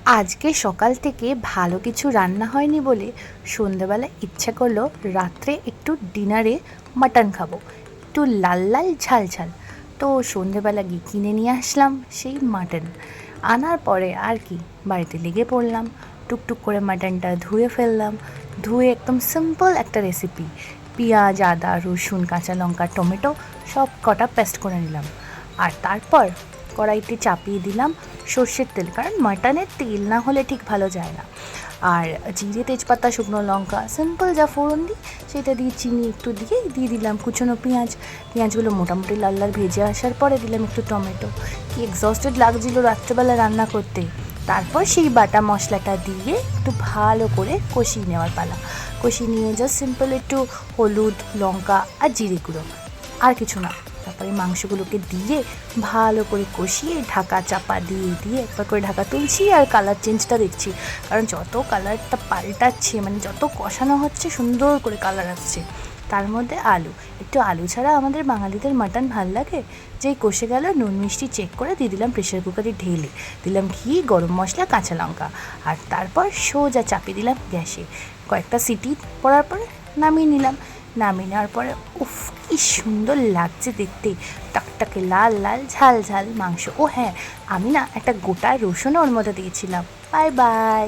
আজকে সকাল থেকে ভালো কিছু রান্না হয়নি বলে সন্ধেবেলা ইচ্ছা করলো রাত্রে একটু ডিনারে মাটন খাবো, একটু লাল লাল ঝাল ঝাল। তো সন্ধেবেলা গিয়ে কিনে নিয়ে আসলাম সেই মাটন। আনার পরে আর কি বাড়িতে লেগে পড়লাম, টুকটুক করে মাটনটা ধুয়ে ফেললাম। ধুয়ে একদম সিম্পল একটা রেসিপি, পেঁয়াজ আদা রসুন কাঁচা লঙ্কা টমেটো সব কটা পেস্ট করে নিলাম। আর তারপর কড়াইতে চাপিয়ে দিলাম সর্ষের তেল, কারণ মাটনের তেল না হলে ঠিক ভালো যায় না। আর জিরে তেজপাতা শুকনো লঙ্কা সিম্পল যা ফোড়ন দিই সেটা দিয়ে চিনি একটু দিয়ে দিলাম কুচনো পেঁয়াজ। পেঁয়াজগুলো মোটামুটি লাল লাল ভেজে আসার পরে দিলাম একটু টমেটো। কি এক্সস্টেড লাগছিল রাত্রেবেলা রান্না করতে। তারপর সেই বাটা মশলাটা দিয়ে একটু ভালো করে কষিয়ে নেওয়ার পালা। কষিয়ে নিয়ে জাস্ট সিম্পল একটু হলুদ লঙ্কা আর জিরে গুঁড়ো, আর কিছু না। তারপরে মাংসগুলোকে দিয়ে ভালো করে কষিয়ে ঢাকা চাপা দিয়ে দিয়ে একবার করে ঢাকা তুলছি আর কালার চেঞ্জটা দেখছি, কারণ যত কালারটা পাল্টাচ্ছে মানে যত কষানো হচ্ছে সুন্দর করে কালার আসছে। তার মধ্যে আলু, একটু আলু ছাড়া আমাদের বাঙালিদের মাটন ভাল লাগে। যেই কষে গেল নুন মিষ্টি চেক করে দিয়ে দিলাম প্রেশার কুকারে ঢেলে, দিলাম ঘি গরম মশলা কাঁচা লঙ্কা, আর তারপর সোজা চাপিয়ে দিলাম গ্যাসে। কয়েকটা সিটি পড়ার পরে নামিয়ে নিলাম। নামিয়ে নেওয়ার পরে উফ কি সুন্দর লাগছে দেখতে, টকটকে লাল লাল ঝাল ঝাল মাংস। ও হ্যাঁ, আমি না একটা গোটা রসুনও ওর মধ্যে দিয়েছিলাম। Bye bye.